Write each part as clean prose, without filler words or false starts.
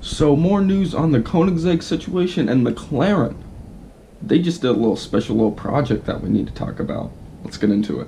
So more news on the Koenigsegg situation and McLaren. They just did a little special little project that we need to talk about. Let's get into it.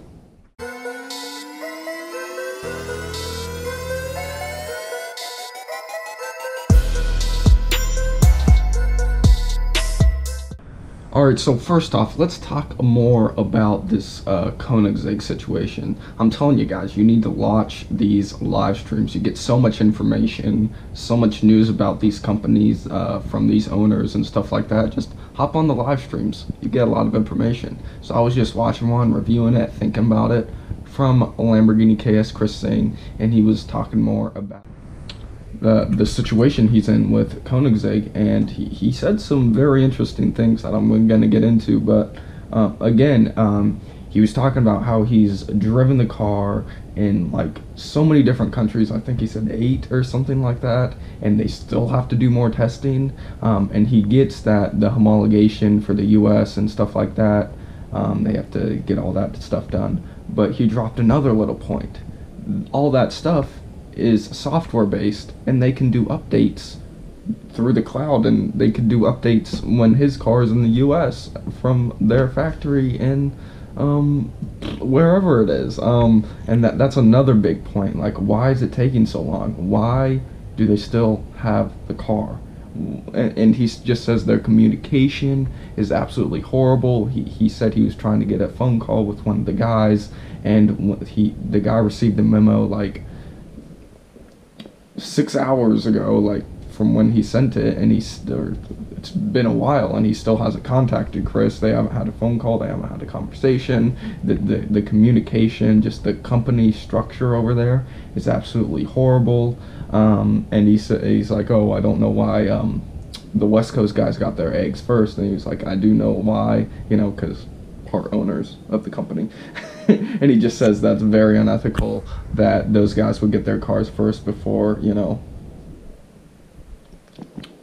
Alright, so first off, let's talk more about this Koenigsegg situation. I'm telling you guys, you need to watch these live streams. You get so much information, so much news about these companies from these owners and stuff like that. Just hop on the live streams. You get a lot of information. So I was just watching one, reviewing it, thinking about it from Lamborghini KS Kris Singh, and he was talking more about the situation he's in with Koenigsegg, and he said some very interesting things that I'm going to get into. But again, he was talking about how he's driven the car in like so many different countries. I think he said 8 or something like that, and they still have to do more testing. And he gets that the homologation for the US and stuff like that, they have to get all that stuff done. But he dropped another little point. All that stuff is software based, and they can do updates through the cloud, and they can do updates when his car is in the US from their factory in wherever it is. And that's another big point. Like, why is it taking so long? Why do they still have the car? And he just says their communication is absolutely horrible. He said he was trying to get a phone call with one of the guys, and the guy received the memo like 6 hours ago, like from when he sent it, and it's been a while, and he still hasn't contacted Kris. They haven't had a phone call, they haven't had a conversation. The communication, just the company structure over there is absolutely horrible. And he's like, oh, I don't know why the West Coast guys got their eggs first, and he was like, I do know why, because part owners of the company. And he just says that's very unethical that those guys would get their cars first before,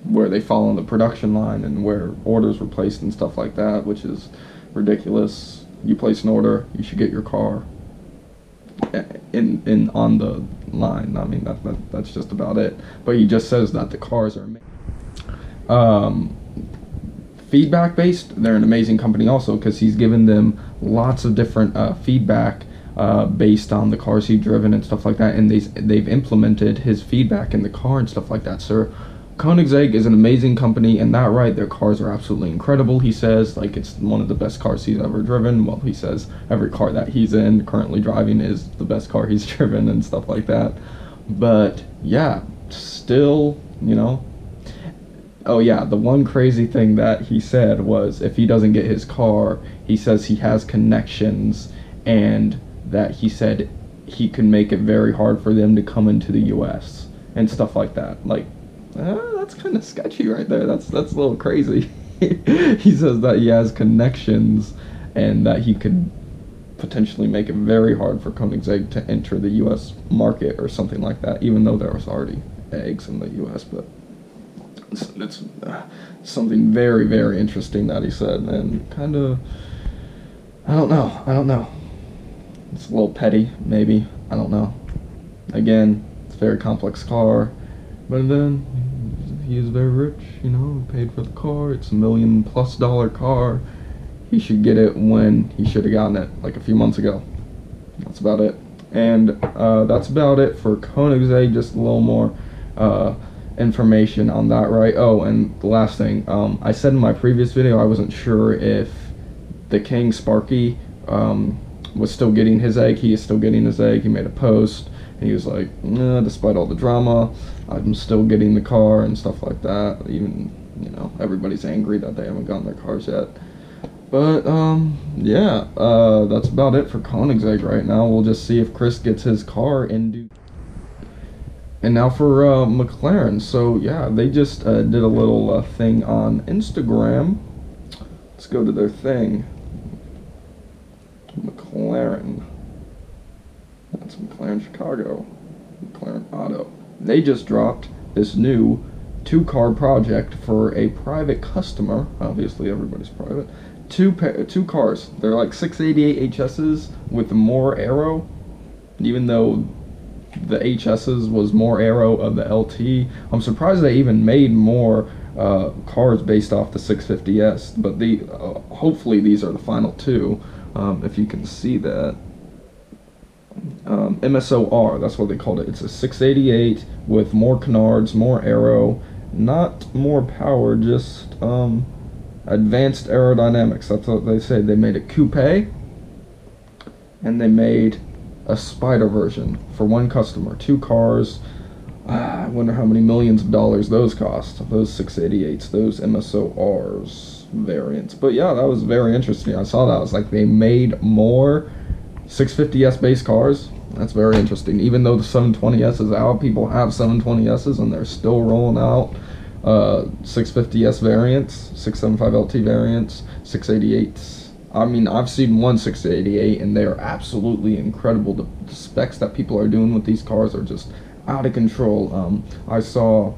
where they fall on the production line and where orders were placed and stuff like that, which is ridiculous. You place an order, you should get your car in on the line. I mean, that's just about it. But he just says that the cars are feedback based. They're an amazing company also, because he's given them lots of different feedback based on the cars he's driven and stuff like that, and they've implemented his feedback in the car and stuff like that. So Koenigsegg is an amazing company, and that right, their cars are absolutely incredible. He says like it's one of the best cars he's ever driven. Well, he says every car that he's currently driving is the best car he's driven and stuff like that. But yeah, still, oh yeah, the one crazy thing that he said was if he doesn't get his car, he says he has connections, and that he said he can make it very hard for them to come into the US and stuff like that. Like, that's kind of sketchy right there. That's a little crazy. He says that he has connections and that he could potentially make it very hard for Koenigsegg to enter the US market or something like that, even though there was already eggs in the US. But it's something very, very interesting that he said, and kind of, I don't know. It's a little petty, maybe. I don't know. Again, it's a very complex car, but then he is very rich, paid for the car. It's $1 million+ car. He should get it when he should have gotten it, like a few months ago. That's about it. And that's about it for Koenigsegg. Just a little more information on that, right? Oh, and the last thing, I said in my previous video I wasn't sure if the King Sparky was still getting his egg. He is still getting his egg. He made a post, and he was like, nah, despite all the drama, I'm still getting the car and stuff like that. Even, everybody's angry that they haven't gotten their cars yet. But yeah, that's about it for Koenigsegg right now. We'll just see if Kris gets his car in due. And now for McLaren. So yeah, they just did a little thing on Instagram. Let's go to their thing. McLaren. That's McLaren Chicago. McLaren Auto. They just dropped this new 2-car project for a private customer. Obviously, everybody's private. Two cars. They're like 688 HSs with more aero, even though the HS's was more aero of the LT. I'm surprised they even made more cars based off the 650S, but hopefully these are the final two. If you can see that. MSOR, that's what they called it. It's a 688 with more canards, more aero, not more power, just advanced aerodynamics. That's what they say. They made a coupe, and they made a spider version for one customer. 2 cars. I wonder how many millions of dollars those cost. Those 688s, those MSORs variants. But yeah, that was very interesting. I saw that. I was like, they made more 650S base cars. That's very interesting. Even though the 720S is out, people have 720Ss and they're still rolling out 650S variants, 675LT variants, 688s. I mean, I've seen one 688 and they are absolutely incredible. The specs that people are doing with these cars are just out of control. I saw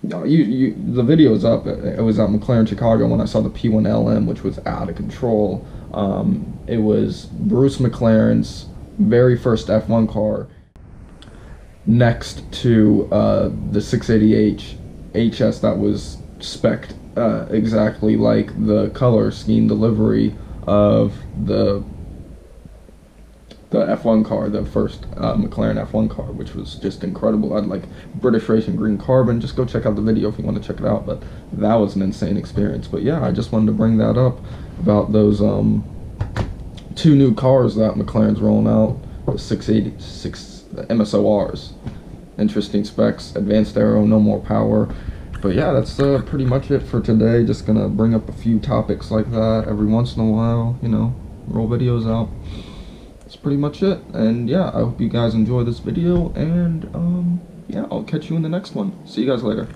the video is up. It was at McLaren Chicago when I saw the P1LM, which was out of control. It was Bruce McLaren's very first F1 car next to the 680H HS that was spec'd exactly like the color scheme delivery of the F1 car, the first McLaren F1 car, which was just incredible. I'd like British Racing Green Carbon. Just go check out the video if you want to check it out. But that was an insane experience. But yeah, I just wanted to bring that up about those 2 new cars that McLaren's rolling out, the 686 MSORs. Interesting specs, advanced aero, no more power. But yeah, that's pretty much it for today. Just gonna bring up a few topics like that every once in a while, you know, roll videos out. That's pretty much it. And yeah, I hope you guys enjoy this video, and yeah, I'll catch you in the next one. See you guys later.